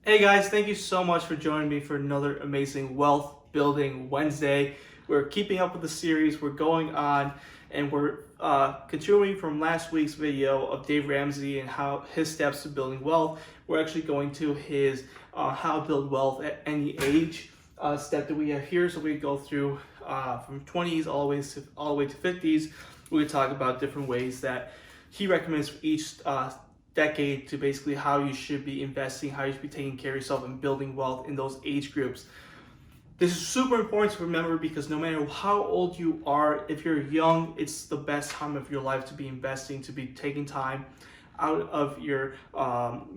Hey guys, thank you so much for joining me for another amazing wealth building Wednesday. We're keeping up with the series we're going on, and we're continuing from last week's video of Dave Ramsey and how his steps to building wealth. We're actually going to his how to build wealth at any age step that we have here. So we go through from 20s all the way to 50s. We talk about different ways that he recommends for each decade to basically how you should be investing, how you should be taking care of yourself and building wealth in those age groups. This is super important to remember because no matter how old you are, if you're young, it's the best time of your life to be investing, to be taking time out of your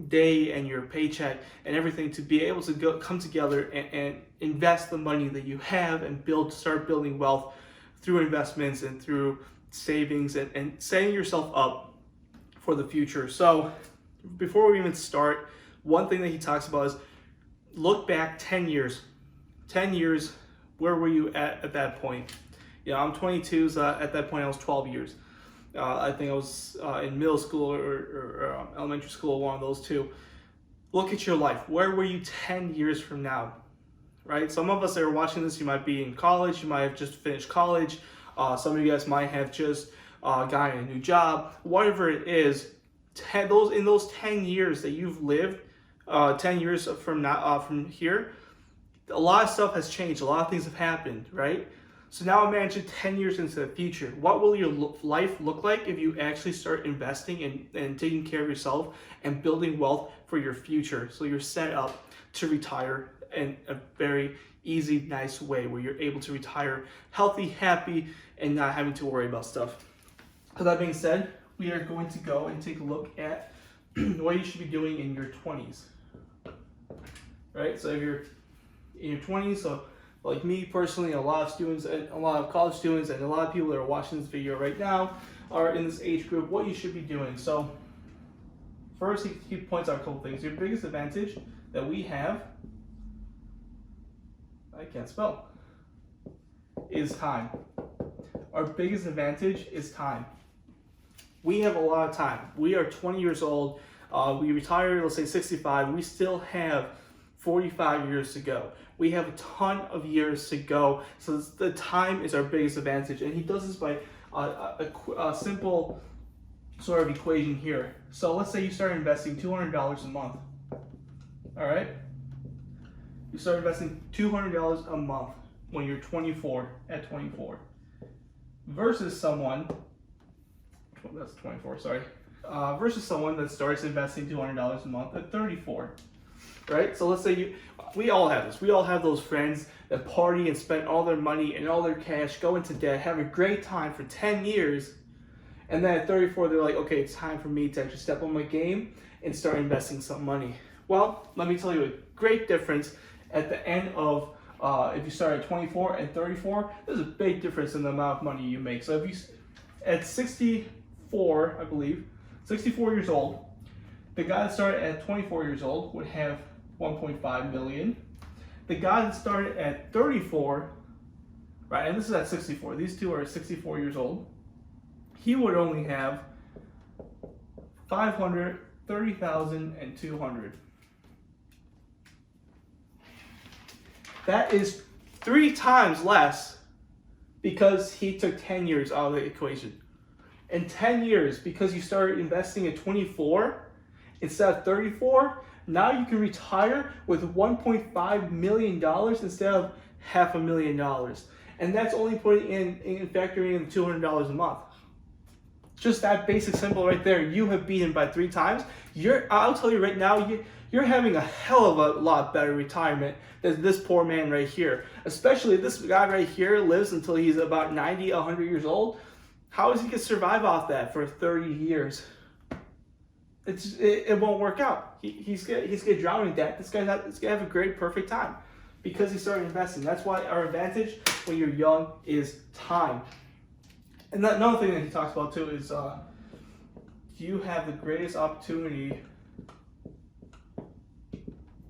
day and your paycheck and everything to be able to come together and invest the money that you have and start building wealth through investments and through savings and setting yourself up for the future. So before we even start, one thing that he talks about is look back 10 years. 10 years, where were you at that point? I'm 22, so at that point I was 12 years. I think I was in middle school or elementary school, one of those two. Look at your life. Where were you 10 years from now? Right? Some of us that are watching this, you might be in college, you might have just finished college. Some of you guys might have just gotten a new job, whatever it is. In those 10 years that you've lived, 10 years from now, from here, a lot of stuff has changed. A lot of things have happened, right? So now imagine 10 years into the future. What will your life look like if you actually start investing and taking care of yourself and building wealth for your future? So you're set up to retire in a very easy, nice way where you're able to retire healthy, happy, and not having to worry about stuff. So that being said, we are going to go and take a look at what you should be doing in your 20s. Right? So if you're in your 20s, so like me personally, a lot of students and a lot of college students and a lot of people that are watching this video right now are in this age group, what you should be doing. So first, he points out a couple things. Your biggest advantage that we have, I can't spell, is time. Our biggest advantage is time. We have a lot of time. We are 20 years old. We retire, let's say 65. We still have 45 years to go. We have a ton of years to go. So the time is our biggest advantage. And he does this by a simple sort of equation here. So let's say you start investing $200 a month. All right? You start investing $200 a month when you're 24, at 24. Versus someone, that's 24, sorry. Versus someone that starts investing $200 a month at 34. Right? So let's say we all have this. We all have those friends that party and spend all their money and all their cash, go into debt, have a great time for 10 years, and then at 34 they're like, okay, it's time for me to actually step on my game and start investing some money. Well, let me tell you a great difference at the end of if you start at 24 and 34, there's a big difference in the amount of money you make. So if you, at 64, I believe, 64 years old, the guy that started at 24 years old would have 1.5 million. The guy that started at 34, right, and this is at 64, these two are 64 years old, he would only have 530,200. That is 3 times less because he took 10 years out of the equation. In 10 years, because you started investing at 24 instead of 34, now you can retire with $1.5 million instead of $500,000. And that's only putting in factoring in $200 a month. Just that basic simple right there, you have beaten by 3 times. I'll tell you right now, you're having a hell of a lot better retirement than this poor man right here. Especially this guy right here lives until he's about 90, 100 years old. How is he going to survive off that for 30 years? It won't work out. He's gonna drown in debt. This guy's gonna have a great, perfect time because he started investing. That's why our advantage when you're young is time. And another thing that he talks about too is you have the greatest opportunity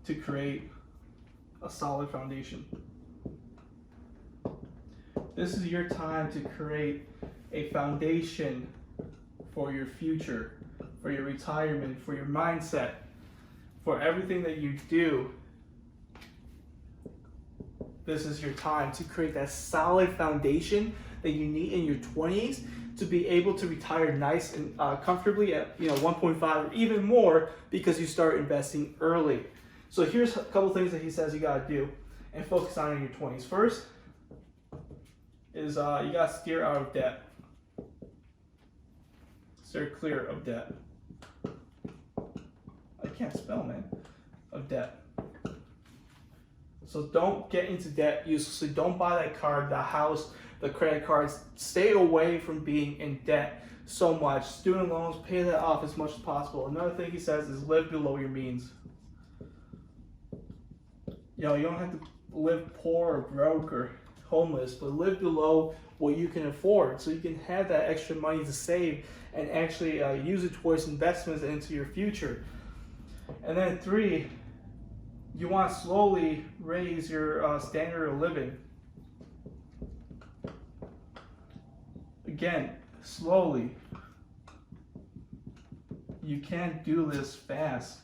to create a solid foundation. This is your time to create a foundation for your future, for your retirement, for your mindset, for everything that you do, this is your time to create that solid foundation that you need in your 20s to be able to retire nice and comfortably at 1.5 or even more, because you start investing early. So here's a couple things that he says you got to do and focus on in your 20s. First is you got to steer out of debt. Steer clear of debt. I can't spell, man. Of debt. So don't get into debt uselessly. Don't buy that car, the house, the credit cards. Stay away from being in debt so much. Student loans, pay that off as much as possible. Another thing he says is live below your means. You don't have to live poor or broke or homeless, but live below what you can afford so you can have that extra money to save and actually use it towards investments into your future. And then 3, you want to slowly raise your standard of living. Again, slowly. You can't do this fast.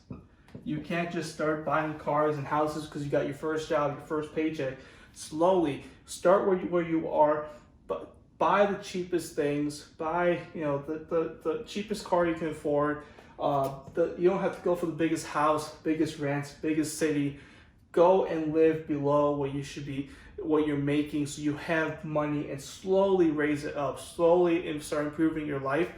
You can't just start buying cars and houses because you got your first job, your first paycheck. Slowly, start where you are, but buy the cheapest things. Buy the cheapest car you can afford. You don't have to go for the biggest house, biggest rent, biggest city. Go and live below what you should be, what you're making, so you have money, and slowly raise it up. Slowly and start improving your life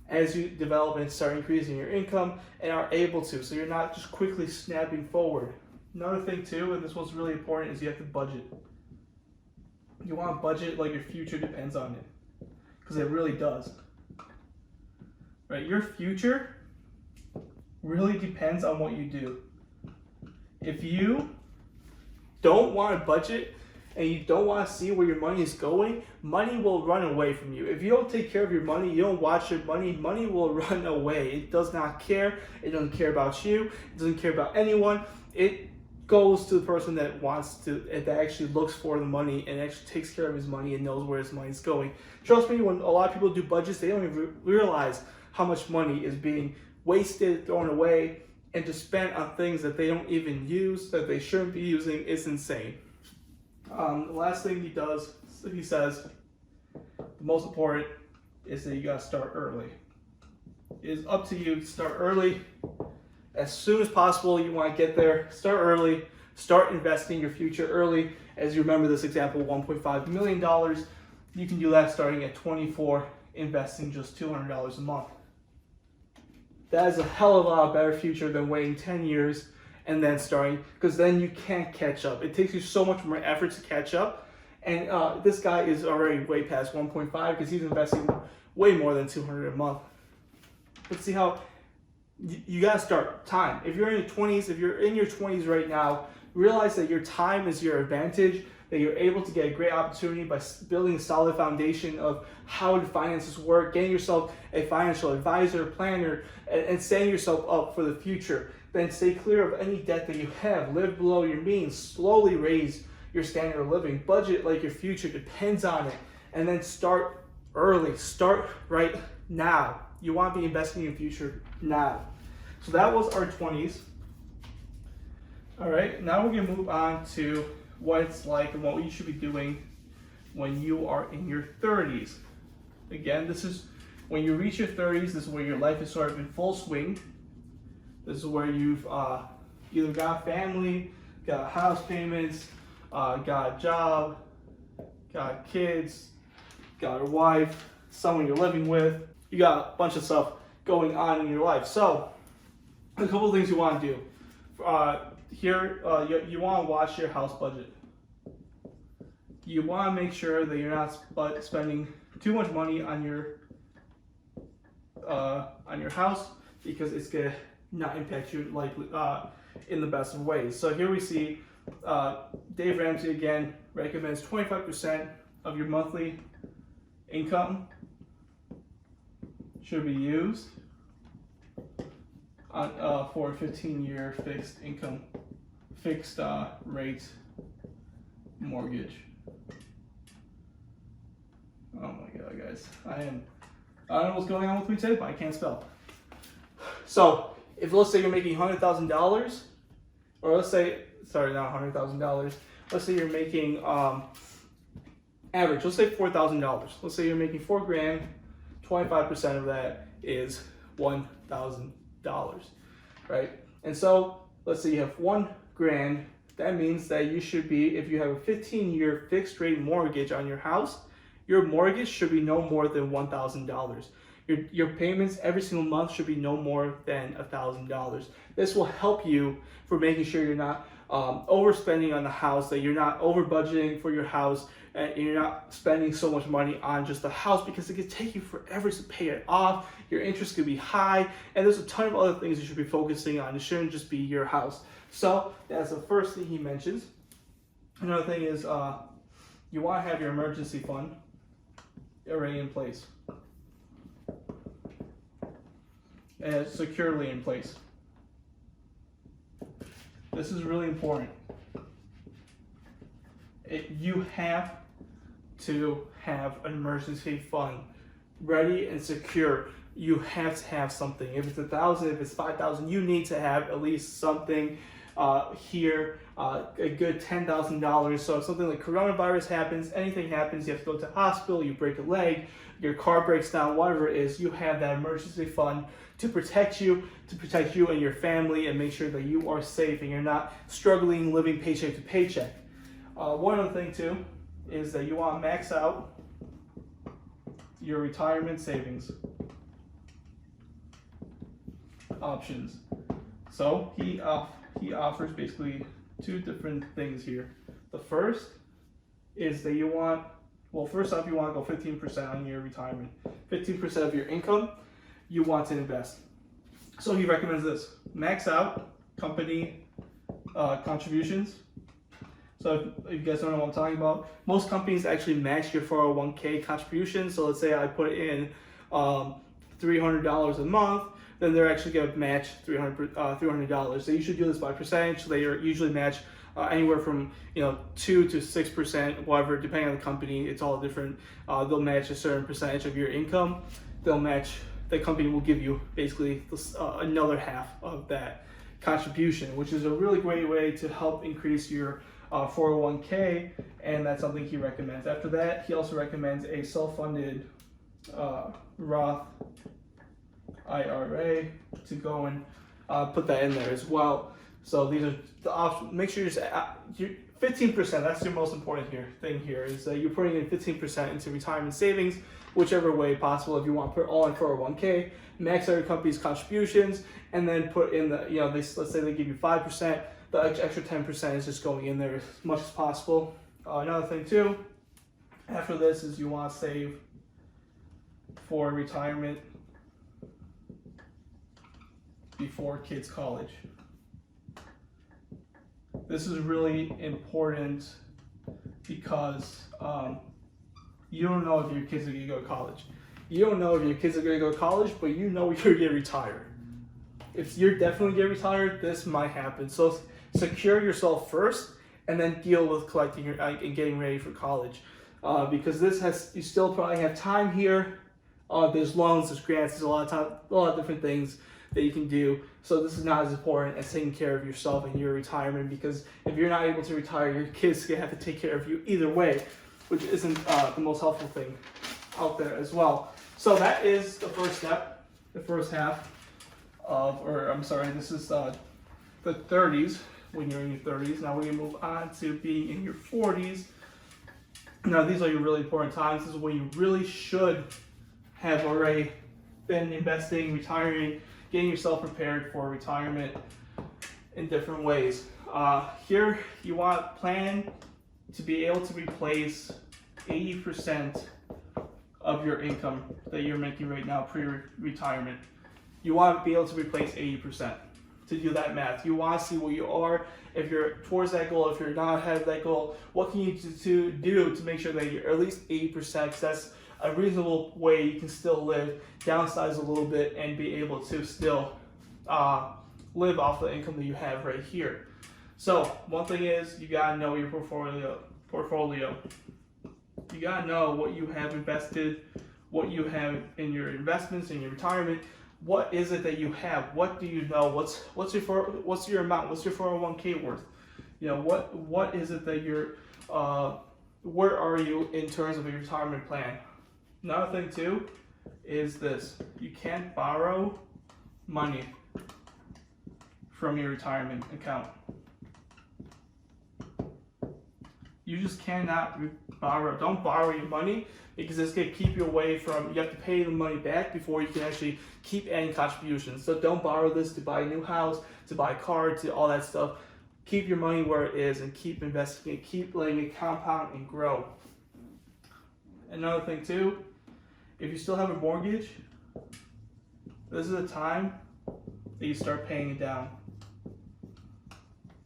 as you develop and start increasing your income and are able to. So you're not just quickly snapping forward. Another thing too, and this one's really important, is you have to budget. You want to budget like your future depends on it, because it really does. Right? Your future really depends on what you do. If you don't want to budget and you don't want to see where your money is going, money will run away from you. If you don't take care of your money, you don't watch your money, money will run away. It does not care. It doesn't care about you. It doesn't care about anyone. It goes to the person that wants to, that actually looks for the money and actually takes care of his money and knows where his money is going. Trust me, when a lot of people do budgets, they don't even realize how much money is being wasted, thrown away, and just spent on things that they don't even use, that they shouldn't be using. Is insane. The last thing he says, the most important, is that you gotta start early. It is up to you to start early. As soon as possible, you want to get there. Start early. Start investing your future early. As you remember this example, $1.5 million. You can do that starting at 24, investing just $200 a month. That is a hell of a lot better future than waiting 10 years and then starting, because then you can't catch up. It takes you so much more effort to catch up. And this guy is already way past 1.5 because he's investing way more than $200 a month. But see how you gotta start time. If you're in your 20s right now, realize that your time is your advantage, that you're able to get a great opportunity by building a solid foundation of how the finances work, getting yourself a financial advisor, planner, and setting yourself up for the future. Then stay clear of any debt that you have. Live below your means. Slowly raise your standard of living. Budget like your future depends on it. And then start early. Start right now. You want to be investing in your future now. So that was our 20s. All right, now we're going to move on to what it's like and what you should be doing when you are in your 30s. Again, this is when you reach your 30s, this is where your life is sort of in full swing. This is where you've either got family, got house payments, got a job, got kids, got a wife, someone you're living with. You got a bunch of stuff going on in your life. So, a couple of things you want to do. You want to watch your house budget. You want to make sure that you're not spending too much money on your house, because it's gonna not impact you likely in the best of ways. So here we see Dave Ramsey again recommends 25% of your monthly income should be used for a 15-year fixed rate mortgage. Oh my god, guys. I don't know what's going on with me today, but I can't spell. So if let's say you're making $100,000, or let's say, sorry, not $100,000. Let's say you're making average. Let's say $4,000. Let's say you're making $4,000. 25% of that is $1,000, right? And so let's say you have $1,000. That means that you should be, if you have a 15-year fixed rate mortgage on your house, your mortgage should be no more than $1,000. Your payments every single month should be no more than $1,000. This will help you for making sure you're not overspending on the house, that you're not over budgeting for your house, and you're not spending so much money on just the house, because it could take you forever to pay it off. Your interest could be high, and there's a ton of other things you should be focusing on. It shouldn't just be your house. So that's the first thing he mentions. Another thing is you want to have your emergency fund already in place and securely in place. This is really important. You have to have an emergency fund ready and secure. You have to have something. If it's 1,000, if it's 5,000, you need to have at least something here, a good $10,000. So if something like coronavirus happens, anything happens, you have to go to the hospital, you break a leg, your car breaks down, whatever it is, you have that emergency fund to protect you and your family, and make sure that you are safe and you're not struggling living paycheck to paycheck. One other thing too is that you want to max out your retirement savings options. So he offers basically two different things here. The first is that you want, well, first off, you want to go 15% on your retirement. 15% of your income you want to invest. So he recommends this: max out company contributions. So if you guys don't know what I'm talking about, most companies actually match your 401k contribution. So let's say I put in $300 a month, then they're actually going to match $300. So you should do this by percentage. So they usually match anywhere from 2 to 6%, whatever, depending on the company. It's all different. They'll match a certain percentage of your income. They'll match. The company will give you basically another half of that contribution, which is a really great way to help increase your 401k, and that's something he recommends. After that, he also recommends a self-funded Roth IRA to go and put that in there as well. So these are the options. Make sure you're 15%. That's your most important thing here is that you're putting in 15% into retirement savings, whichever way possible. If you want to put all in 401k, max out your company's contributions, and then put in the let's say they give you 5%. The extra 10% is just going in there as much as possible. Another thing too, after this, is you want to save for retirement before kids' college. This is really important because you don't know if your kids are going to go to college. You don't know if your kids are going to go to college, but you know you're going to retire. If you're definitely going to retire, this might happen. So secure yourself first, and then deal with collecting and getting ready for college, because you still probably have time here. There's loans, there's grants, there's a lot of different things that you can do. So this is not as important as taking care of yourself and your retirement, because if you're not able to retire, your kids are gonna have to take care of you either way, which isn't the most helpful thing out there as well. So that is the first step, the first half this is the 30s. When you're in your 30s. Now we're going to move on to being in your 40s. Now these are your really important times. This is when you really should have already been investing, retiring, getting yourself prepared for retirement in different ways. Here you want to plan to be able to replace 80% of your income that you're making right now pre-retirement. You want to be able to replace 80%. To do that math, you want to see where you are. If you're towards that goal, if you're not ahead of that goal, what can you do to make sure that you're at least 80%? Because that's a reasonable way you can still live, downsize a little bit, and be able to still live off the income that you have right here. So one thing is, you gotta know your portfolio. You gotta know what you have invested, what you have in your investments, in your retirement, What is it that you have? What do you know? What's your amount? What's your 401k worth? You know, what is it that you're where are you in terms of your retirement plan? Another thing too is this: you can't borrow money from your retirement account. You just cannot borrow. Don't borrow your money, because it's going to keep you away from, you have to pay the money back before you can actually keep adding contributions. So don't borrow this to buy a new house, to buy a car, to all that stuff. Keep your money where it is and keep investing it, keep letting it compound and grow. Another thing too, if you still have a mortgage, this is the time that you start paying it down.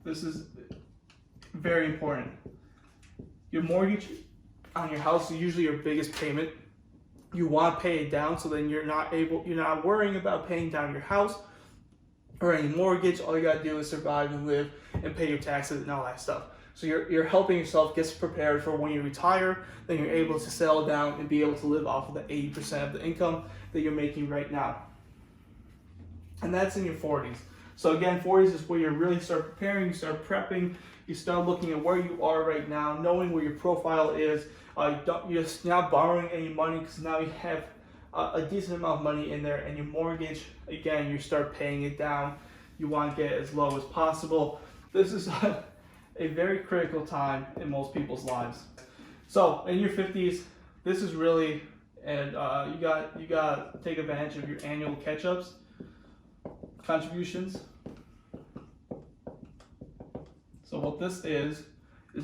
This is very important. Your mortgage on your house is usually your biggest payment. You want to pay it down, so then you're not worrying about paying down your house or any mortgage. All you gotta do is survive and live and pay your taxes and all that stuff. So you're helping yourself get prepared for when you retire. Then you're able to settle down and be able to live off of the 80% of the income that you're making right now. And that's in your 40s. So again, 40s is where you really start preparing, you start prepping, you start looking at where you are right now, knowing where your profile is. You're not borrowing any money, because now you have a decent amount of money in there, and your mortgage, again, you start paying it down. You want to get it as low as possible. This is a very critical time in most people's lives. So in your 50s, this is really, and you got to take advantage of your annual catch-ups, contributions. So what this is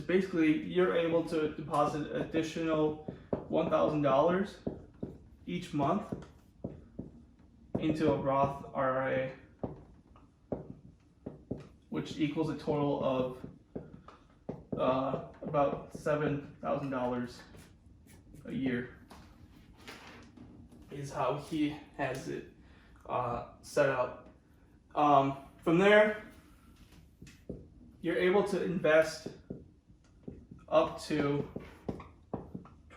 basically you're able to deposit additional $1,000 each month into a Roth IRA, which equals a total of about $7,000 a year, is how he has it set up. From there, you're able to invest up to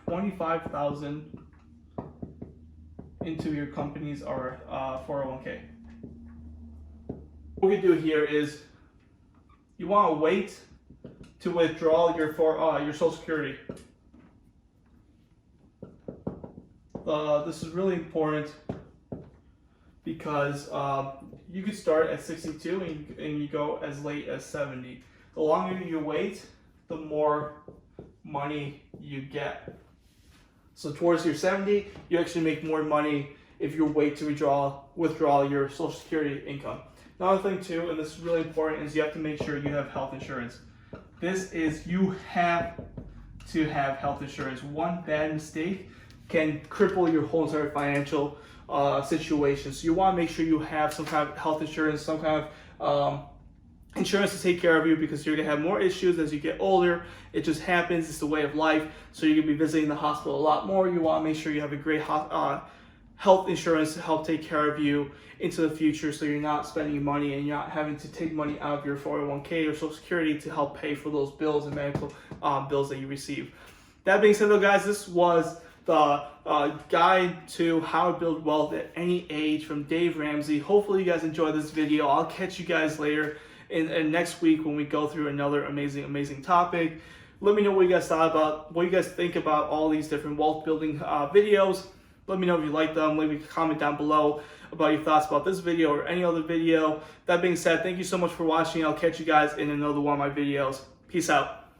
$25,000 into your company's 401k. What we do here is you want to wait to withdraw your Social Security. This is really important because you could start at 62 and you go as late as 70. The longer you wait, the more money you get. So towards your 70, you actually make more money if you wait to withdraw your Social Security income. Another thing too, and this is really important, is you have to make sure you have health insurance. You have to have health insurance. One bad mistake can cripple your whole entire financial situation. So you want to make sure you have some kind of health insurance, some kind of insurance to take care of you, because you're going to have more issues as you get older. It just happens. It's the way of life. So you're going to be visiting the hospital a lot more. You want to make sure you have a great health insurance to help take care of you into the future, so you're not spending money and you're not having to take money out of your 401k or Social Security to help pay for those bills and medical bills that you receive. That being said though, guys, this was the guide to how to build wealth at any age from Dave Ramsey. Hopefully you guys enjoyed this video. I'll catch you guys later in next week when we go through another amazing topic. Let me know what you guys thought about, what you guys think about all these different wealth building videos. Let me know if you like them. Leave a comment down below about your thoughts about this video or any other video. That being said, thank you so much for watching. I'll catch you guys in another one of my videos. Peace out.